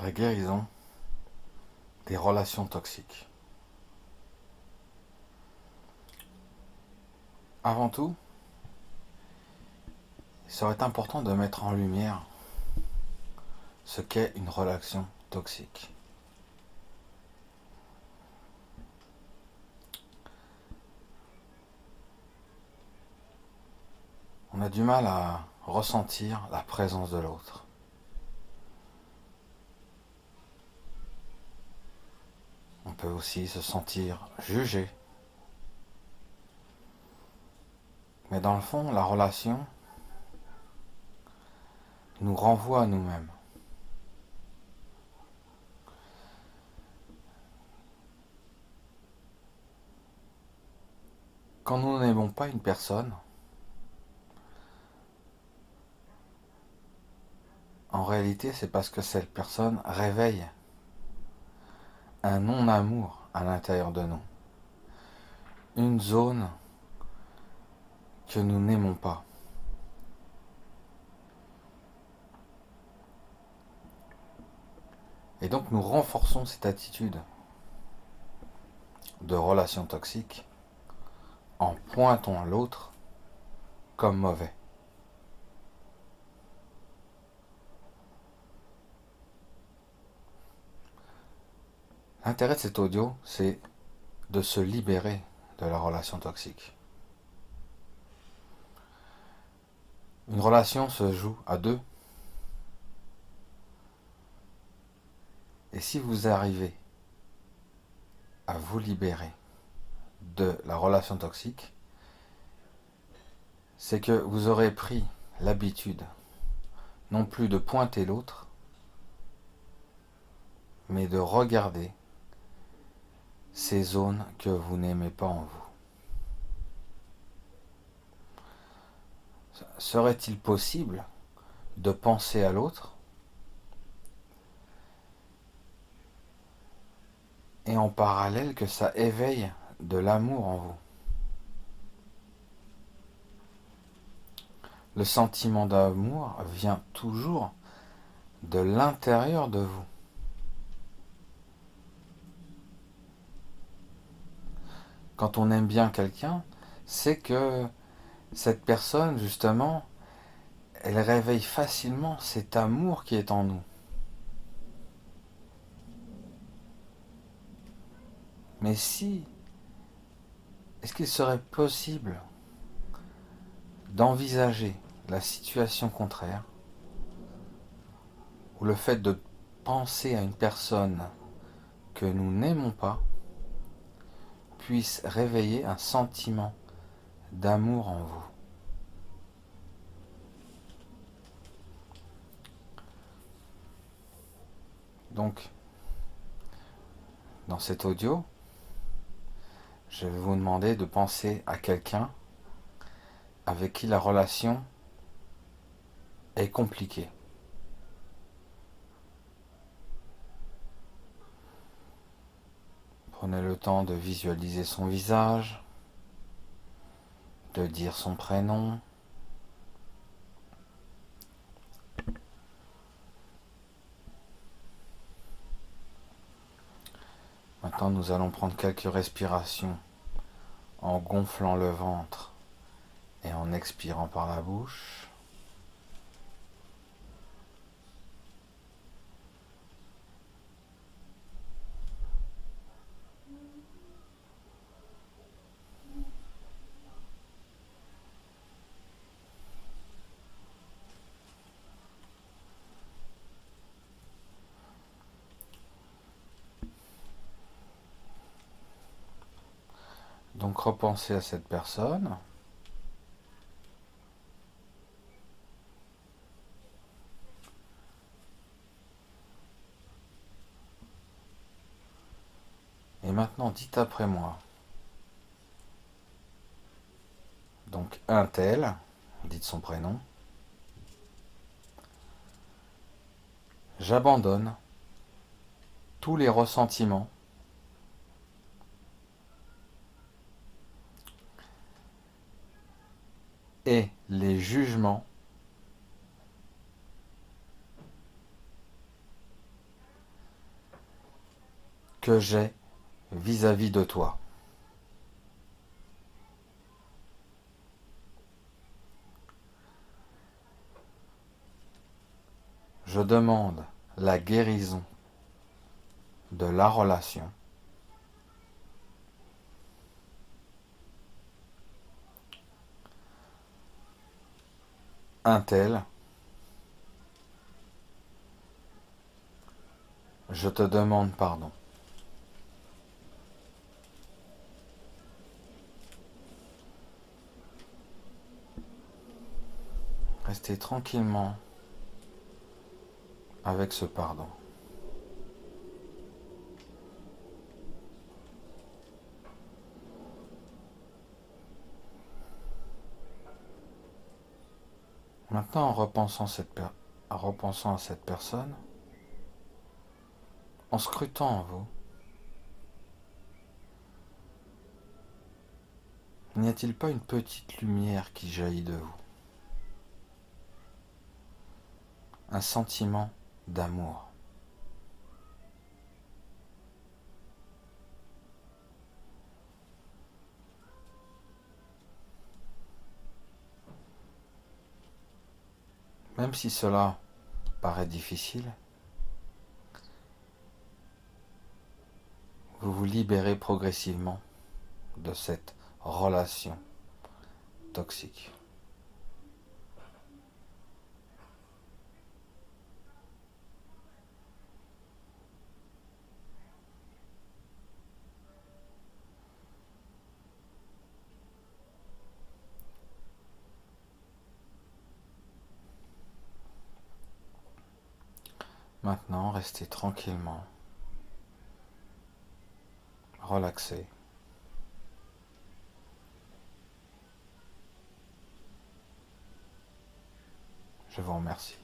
La guérison des relations toxiques. Avant tout, il serait important de mettre en lumière ce qu'est une relation toxique. On a du mal à ressentir la présence de l'autre. On peut aussi se sentir jugé. Mais dans le fond, la relation nous renvoie à nous-mêmes. Quand nous n'aimons pas une personne, en réalité, c'est parce que cette personne réveille un non-amour à l'intérieur de nous. Une zone que nous n'aimons pas. Et donc nous renforçons cette attitude de relation toxique en pointant l'autre comme mauvais. L'intérêt de cet audio, c'est de se libérer de la relation toxique. Une relation se joue à deux. Et si vous arrivez à vous libérer de la relation toxique, c'est que vous aurez pris l'habitude non plus de pointer l'autre, mais de regarder ces zones que vous n'aimez pas en vous. Serait-il possible de penser à l'autre et en parallèle que ça éveille de l'amour en vous? Le sentiment d'amour vient toujours de l'intérieur de vous. Quand on aime bien quelqu'un, c'est que cette personne, justement, elle réveille facilement cet amour qui est en nous. Mais si, est-ce qu'il serait possible d'envisager la situation contraire, où le fait de penser à une personne que nous n'aimons pas puisse réveiller un sentiment d'amour en vous? Donc, dans cet audio, je vais vous demander de penser à quelqu'un avec qui la relation est compliquée. Prenez le temps de visualiser son visage, de dire son prénom. Maintenant, nous allons prendre quelques respirations en gonflant le ventre et en expirant par la bouche. Donc repensez à cette personne. Et maintenant, dites après moi. Donc un tel, dites son prénom. J'abandonne tous les ressentiments et les jugements que j'ai vis-à-vis de toi. Je demande la guérison de la relation un tel, je te demande pardon. Restez tranquillement avec ce pardon. Maintenant, en repensant à cette personne, en scrutant en vous, n'y a-t-il pas une petite lumière qui jaillit de vous? Un sentiment d'amour. Même si cela paraît difficile, vous vous libérez progressivement de cette relation toxique. Maintenant, restez tranquillement, relaxé. Je vous remercie.